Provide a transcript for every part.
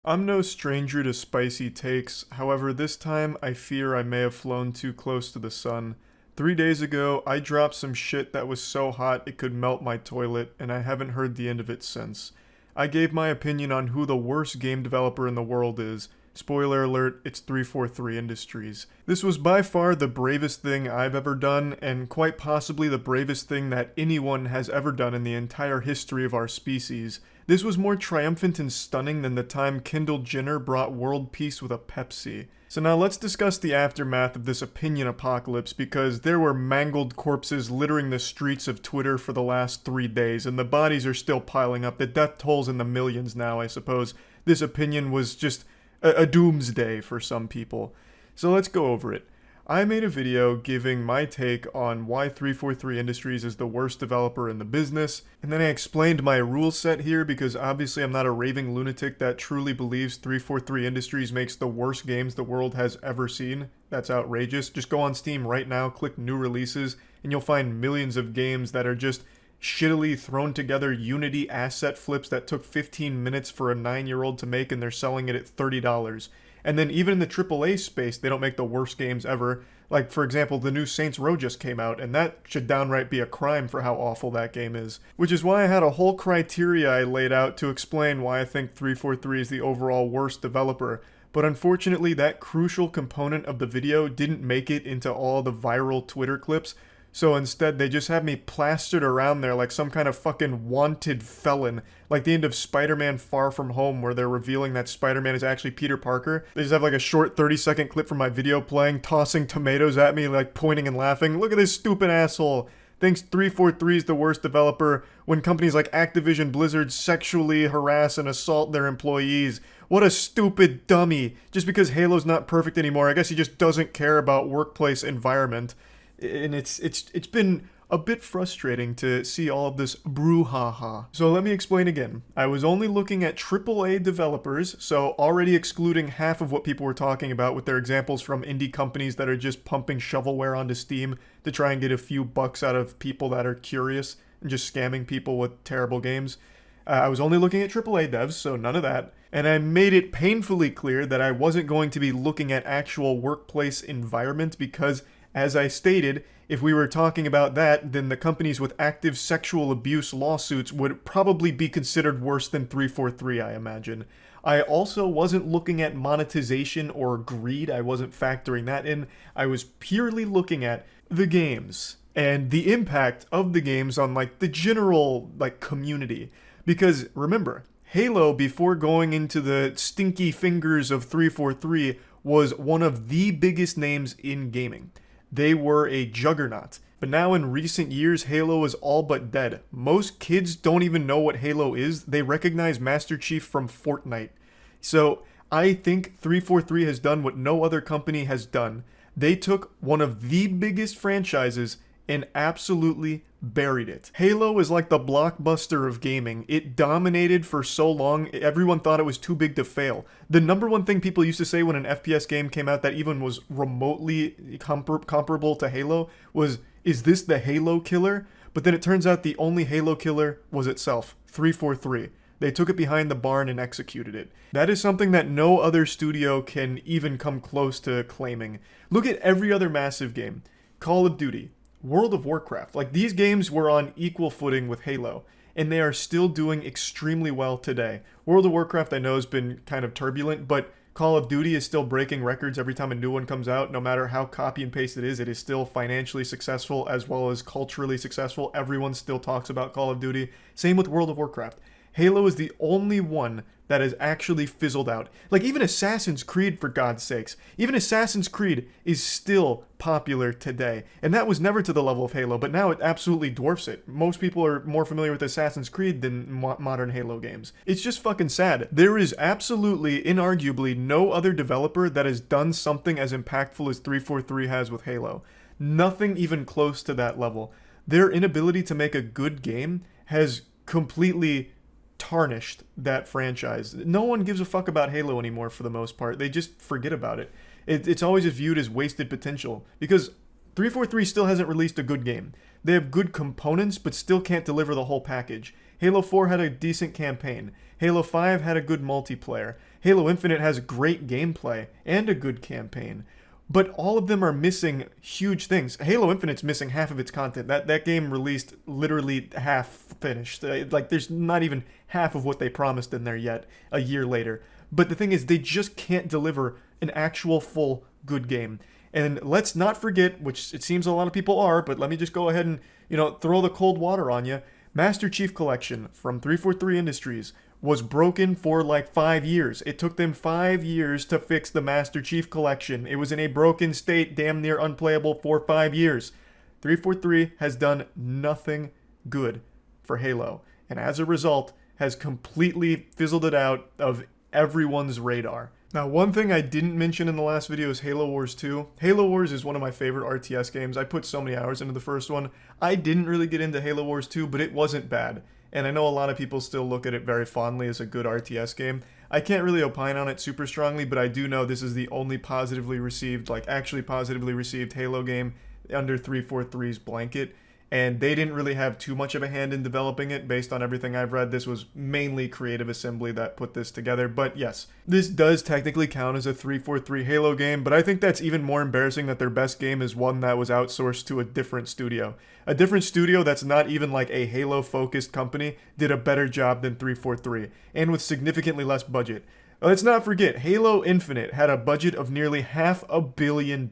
I'm no stranger to spicy takes, however, this time I fear I may have flown too close to the sun. 3 days ago, I dropped some shit that was so hot it could melt my toilet, and I haven't heard the end of it since. I gave my opinion on who the worst game developer in the world is. Spoiler alert, it's 343 Industries. This was by far the bravest thing I've ever done, and quite possibly the bravest thing that anyone has ever done in the entire history of our species. This was more triumphant and stunning than the time Kendall Jenner brought world peace with a Pepsi. So now let's discuss the aftermath of this opinion apocalypse, because there were mangled corpses littering the streets of Twitter for the last 3 days, and the bodies are still piling up. The death toll's in the millions now, I suppose. This opinion was just a doomsday for some people. So let's go over it. I made a video giving my take on why 343 Industries is the worst developer in the business, and then I explained my rule set here because obviously I'm not a raving lunatic that truly believes 343 Industries makes the worst games the world has ever seen. That's outrageous. Just go on Steam right now, click new releases, and you'll find millions of games that are just shittily thrown together Unity asset flips that took 15 minutes for a 9-year-old to make, and they're selling it at $30. And then even in the AAA space, they don't make the worst games ever. Like, for example, the new Saints Row just came out, and that should downright be a crime for how awful that game is. Which is why I had a whole criteria I laid out to explain why I think 343 is the overall worst developer. But unfortunately, that crucial component of the video didn't make it into all the viral Twitter clips, so instead, they just have me plastered around there like some kind of fucking wanted felon. Like the end of Spider-Man Far From Home, where they're revealing that Spider-Man is actually Peter Parker. They just have like a short 30-second clip from my video playing, tossing tomatoes at me, like pointing and laughing. Look at this stupid asshole. Thinks 343 is the worst developer when companies like Activision Blizzard sexually harass and assault their employees. What a stupid dummy. Just because Halo's not perfect anymore, I guess he just doesn't care about workplace environment. And it's been a bit frustrating to see all of this brouhaha. So let me explain again. I was only looking at AAA developers, so already excluding half of what people were talking about with their examples from indie companies that are just pumping shovelware onto Steam to try and get a few bucks out of people that are curious and just scamming people with terrible games. I was only looking at AAA devs, so none of that. And I made it painfully clear that I wasn't going to be looking at actual workplace environment because, as I stated, if we were talking about that, then the companies with active sexual abuse lawsuits would probably be considered worse than 343, I imagine. I also wasn't looking at monetization or greed. I wasn't factoring that in. I was purely looking at the games and the impact of the games on like the general like community. Because remember, Halo, before going into the stinky fingers of 343, was one of the biggest names in gaming. They were a juggernaut. But now in recent years, Halo is all but dead. Most kids don't even know what Halo is. They recognize Master Chief from Fortnite. So I think 343 has done what no other company has done. They took one of the biggest franchises and absolutely buried it. Halo is like the blockbuster of gaming. It dominated for so long, everyone thought it was too big to fail. The number one thing people used to say when an FPS game came out that even was remotely comparable to Halo was, is this the Halo killer? But then it turns out the only Halo killer was itself, 343. They took it behind the barn and executed it. That is something that no other studio can even come close to claiming. Look at every other massive game. Call of Duty, World of Warcraft. Like, these games were on equal footing with Halo, and they are still doing extremely well today. World of Warcraft, I know, has been kind of turbulent, but Call of Duty is still breaking records every time a new one comes out. No matter how copy and paste it is still financially successful as well as culturally successful. Everyone still talks about Call of Duty. Same with World of Warcraft. Halo is the only one that has actually fizzled out. Like, even Assassin's Creed, for God's sakes. Even Assassin's Creed is still popular today. And that was never to the level of Halo, but now it absolutely dwarfs it. Most people are more familiar with Assassin's Creed than modern Halo games. It's just fucking sad. There is absolutely, inarguably, no other developer that has done something as impactful as 343 has with Halo. Nothing even close to that level. Their inability to make a good game has completely tarnished that franchise. No one gives a fuck about Halo anymore for the most part. They just forget about it. It's always viewed as wasted potential because 343 still hasn't released a good game. They have good components but still can't deliver the whole package. Halo 4 had a decent campaign. Halo 5 had a good multiplayer. Halo Infinite has great gameplay and a good campaign. But all of them are missing huge things. Halo Infinite's missing half of its content. That game released literally half finished. Like, there's not even half of what they promised in there yet, a year later. But the thing is, they just can't deliver an actual full good game. And let's not forget, which it seems a lot of people are, but let me just go ahead and, throw the cold water on you. Master Chief Collection from 343 Industries was broken for like 5 years. It took them 5 years to fix the Master Chief Collection. It was in a broken state, damn near unplayable for 5 years. 343 has done nothing good for Halo, and as a result, has completely fizzled it out of everyone's radar. Now, one thing I didn't mention in the last video is Halo Wars 2. Halo Wars is one of my favorite RTS games. I put so many hours into the first one. I didn't really get into Halo Wars 2, but it wasn't bad. And I know a lot of people still look at it very fondly as a good RTS game. I can't really opine on it super strongly, but I do know this is the only positively received, like actually positively received Halo game under 343's blanket. And they didn't really have too much of a hand in developing it. Based on everything I've read, this was mainly Creative Assembly that put this together. But yes, this does technically count as a 343 Halo game, but I think that's even more embarrassing that their best game is one that was outsourced to a different studio. A different studio that's not even like a Halo-focused company did a better job than 343, and with significantly less budget. Let's not forget, Halo Infinite had a budget of nearly $500 million.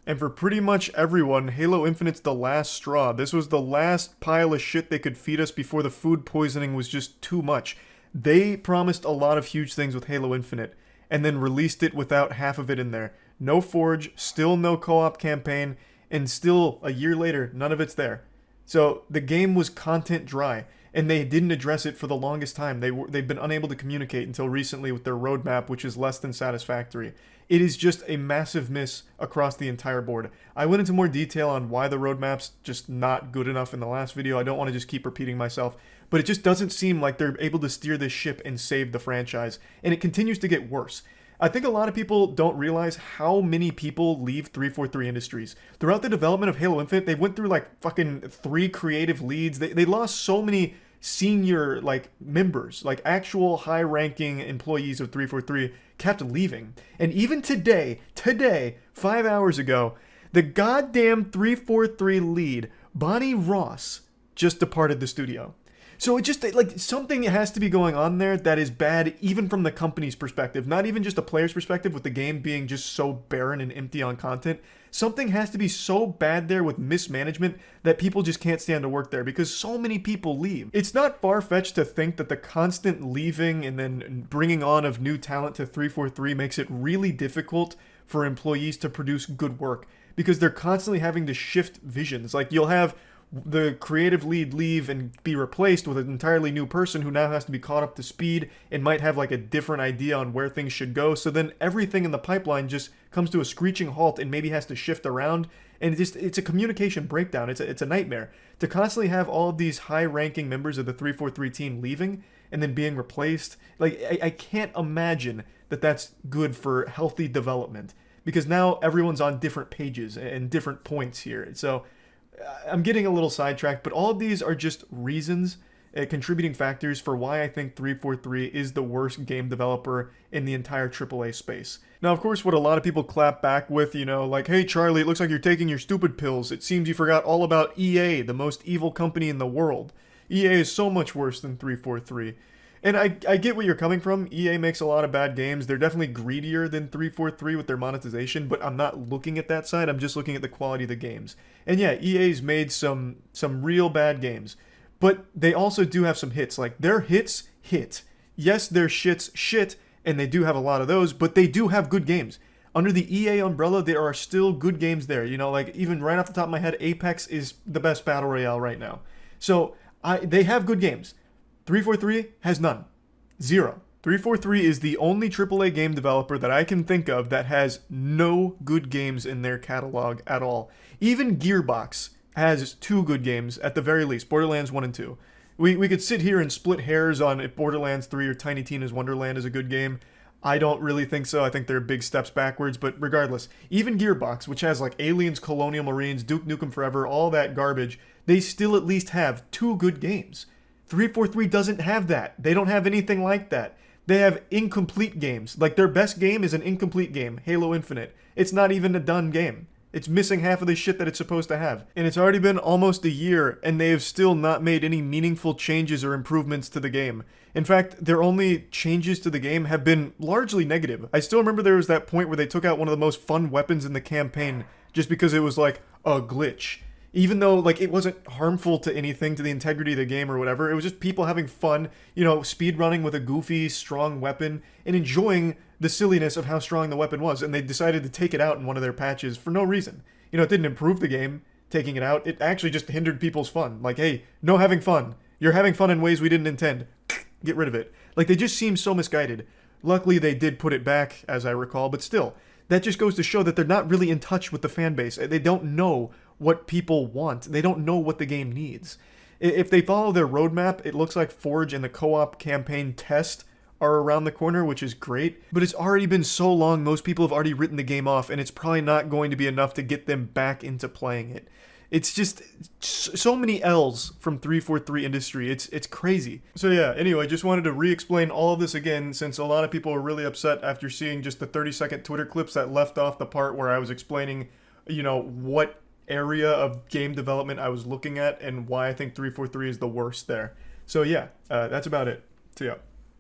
And for pretty much everyone, Halo Infinite's the last straw. This was the last pile of shit they could feed us before the food poisoning was just too much. They promised a lot of huge things with Halo Infinite, and then released it without half of it in there. No Forge, still no co-op campaign, and still, a year later, none of it's there. So the game was content dry. And they didn't address it for the longest time. They've been unable to communicate until recently with their roadmap, which is less than satisfactory. It is just a massive miss across the entire board. I went into more detail on why the roadmap's just not good enough in the last video. I don't want to just keep repeating myself, but it just doesn't seem like they're able to steer this ship and save the franchise, and it continues to get worse. I think a lot of people don't realize how many people leave 343 Industries. Throughout the development of Halo Infinite, they went through like fucking 3 creative leads. They lost so many senior like members, like actual high-ranking employees of 343 kept leaving. And even today, 5 hours ago, the goddamn 343 lead, Bonnie Ross, just departed the studio. So it just, like, something has to be going on there that is bad even from the company's perspective. Not even just a player's perspective with the game being just so barren and empty on content. Something has to be so bad there with mismanagement that people just can't stand to work there because so many people leave. It's not far-fetched to think that the constant leaving and then bringing on of new talent to 343 makes it really difficult for employees to produce good work because they're constantly having to shift visions. Like, you'll have the creative lead leave and be replaced with an entirely new person who now has to be caught up to speed and might have like a different idea on where things should go. So then everything in the pipeline just comes to a screeching halt and maybe has to shift around. And it's a communication breakdown. It's a nightmare to constantly have all of these high-ranking members of the 343 team leaving and then being replaced. Like, I can't imagine that that's good for healthy development because now everyone's on different pages and different points here. So I'm getting a little sidetracked, but all of these are just reasons, contributing factors for why I think 343 is the worst game developer in the entire AAA space. Now, of course, what a lot of people clap back with, like, hey, Charlie, it looks like you're taking your stupid pills. It seems you forgot all about EA, the most evil company in the world. EA is so much worse than 343. And I get where you're coming from. EA makes a lot of bad games. They're definitely greedier than 343 with their monetization, but I'm not looking at that side. I'm just looking at the quality of the games. And yeah, EA's made some real bad games, but they also do have some hits. Like, their hits hit. Yes, their shit's shit, and they do have a lot of those, but they do have good games. Under the EA umbrella, there are still good games there. Like, even right off the top of my head, Apex is the best battle royale right now. So they have good games. 343 has none. Zero. 343 is the only AAA game developer that I can think of that has no good games in their catalog at all. Even Gearbox has 2 good games at the very least, Borderlands 1 and 2. We could sit here and split hairs on if Borderlands 3 or Tiny Tina's Wonderland is a good game. I don't really think so. I think they're big steps backwards, but regardless, even Gearbox, which has like Aliens, Colonial Marines, Duke Nukem Forever, all that garbage, they still at least have 2 good games. 343 doesn't have that. They don't have anything like that. They have incomplete games. Like, their best game is an incomplete game, Halo Infinite. It's not even a done game. It's missing half of the shit that it's supposed to have. And it's already been almost a year, and they have still not made any meaningful changes or improvements to the game. In fact, their only changes to the game have been largely negative. I still remember there was that point where they took out one of the most fun weapons in the campaign just because it was like a glitch. Even though, like, it wasn't harmful to anything, to the integrity of the game or whatever. It was just people having fun, you know, speedrunning with a goofy, strong weapon and enjoying the silliness of how strong the weapon was. And they decided to take it out in one of their patches for no reason. You know, it didn't improve the game, taking it out. It actually just hindered people's fun. Like, hey, no having fun. You're having fun in ways we didn't intend. Get rid of it. Like, they just seem so misguided. Luckily, they did put it back, as I recall, but still, that just goes to show that they're not really in touch with the fan base. They don't know what people want. They don't know what the game needs. If they follow their roadmap, it looks like Forge and the co-op campaign test are around the corner, which is great. But it's already been so long, most people have already written the game off, and it's probably not going to be enough to get them back into playing it. It's just so many L's from 343 Industry. It's crazy. So yeah, anyway, just wanted to re-explain all of this again, since a lot of people were really upset after seeing just the 30-second Twitter clips that left off the part where I was explaining, you know, what area of game development I was looking at and why I think 343 is the worst there. So yeah, that's about it. See ya.